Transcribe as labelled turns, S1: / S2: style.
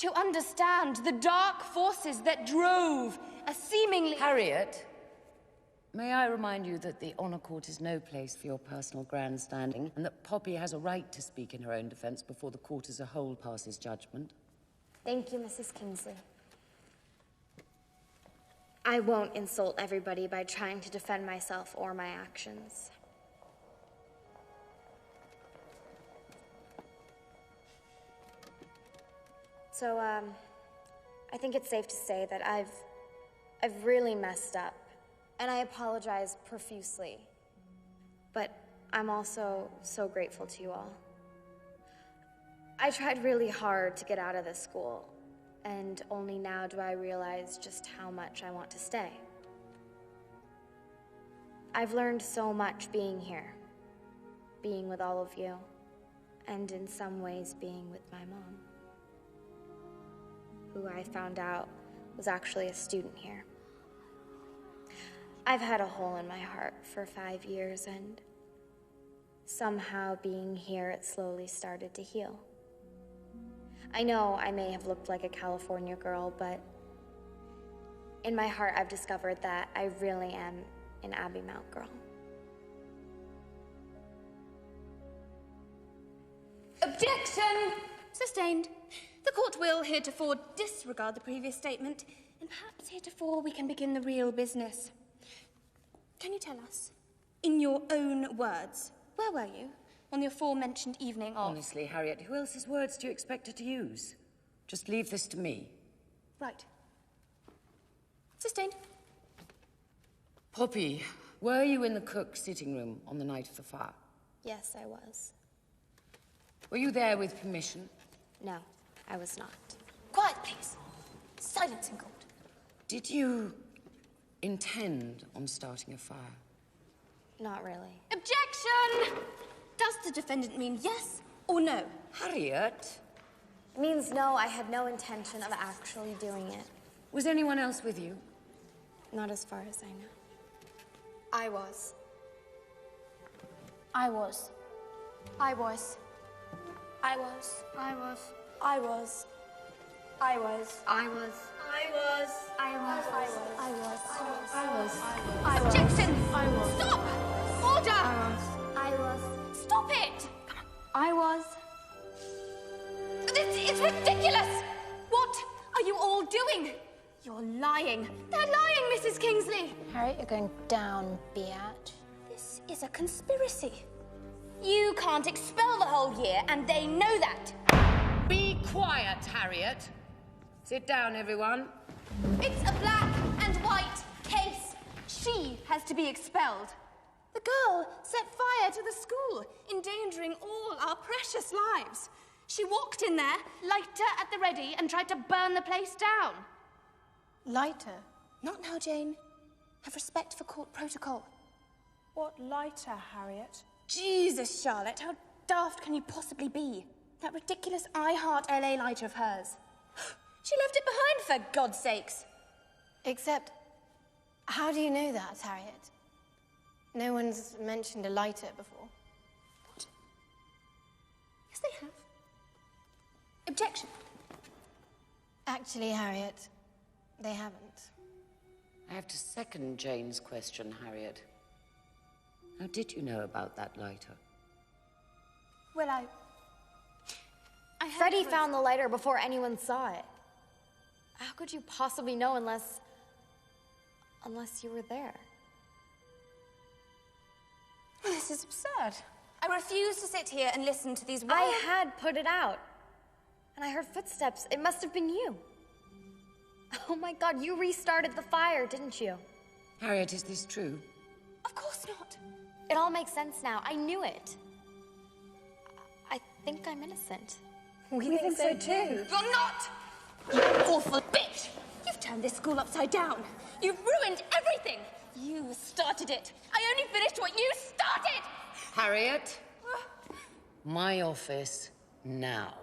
S1: to understand the dark forces that drove a seemingly...
S2: Harriet, may I remind you that the Honor Court is no place for your personal grandstanding, and that Poppy has a right to speak in her own defense before the court as a whole passes judgment.
S3: Thank you, Mrs. Kingsley. I won't insult everybody by trying to defend myself or my actions. So, I think it's safe to say that I've really messed up, and I apologize profusely. But I'm also so grateful to you all. I tried really hard to get out of this school, and only now do I realize just how much I want to stay. I've learned so much being here, being with all of you, and in some ways being with my mom, who I found out was actually a student here. I've had a hole in my heart for 5 years, and somehow being here, it slowly started to heal. I know I may have looked like a California girl, but in my heart, I've discovered that I really am an Abbey Mount girl.
S1: Objection! Sustained. The court will heretofore disregard the previous statement, and perhaps heretofore we can begin the real business. Can you tell us, in your own words, where were you on the aforementioned evening of...
S2: Honestly, Harriet, who else's words do you expect her to use? Just leave this to me.
S1: Right. Sustained.
S2: Poppy, were you in the cook's sitting room on the night of the fire?
S3: Yes, I was.
S2: Were you there with permission?
S3: No, I was not.
S1: Quiet, please. Silence in court.
S2: Did you intend on starting a fire?
S3: Not really.
S1: Objection! Does the defendant mean yes or no?
S2: Harriet?
S3: It means no, I had no intention of actually doing it.
S2: Was anyone else with you?
S3: Not as far as I know.
S1: I was. I was. I was. I was. I was. I was. I was.
S3: I was.
S1: I was.
S3: I was.
S1: I was.
S3: I was.
S1: I was. Objection!
S3: I was.
S1: Stop! Order!
S3: I was.
S1: Stop it! Come on.
S3: I was.
S1: This is ridiculous! What are you all doing? You're lying. They're lying, Mrs. Kingsley.
S4: Harriet, you're going down, Beat.
S1: This is a conspiracy. You can't expel the whole year, and they know that.
S2: Be quiet, Harriet. Sit down, everyone.
S1: It's a black and white case. She has to be expelled. The girl set fire to the school, endangering all our precious lives. She walked in there, lighter at the ready, and tried to burn the place down.
S4: Lighter?
S1: Not now, Jane. Have respect for court protocol.
S4: What lighter, Harriet?
S1: Jesus, Charlotte, how daft can you possibly be? That ridiculous I Heart LA lighter of hers. She left it behind, for God's sakes.
S4: Except, how do you know that, Harriet? No one's mentioned a lighter before.
S1: What? Yes, they have. Objection.
S4: Actually, Harriet, they haven't.
S2: I have to second Jane's question, Harriet. How did you know about that lighter?
S1: Well, I heard
S3: Freddie
S1: it was-
S3: found the lighter before anyone saw it. How could you possibly know unless you were there?
S1: This is absurd. I refuse to sit here and listen to these...
S3: I had put it out, and I heard footsteps. It must have been you. Oh my God, you restarted the fire, didn't you?
S2: Harriet, is this true?
S1: Of course not.
S3: It all makes sense now. I knew it. I think I'm innocent.
S4: We think so too.
S1: You're not! You awful bitch! You've turned this school upside down. You've ruined everything. You started it. I only finished what you started!
S2: Harriet? My office, now.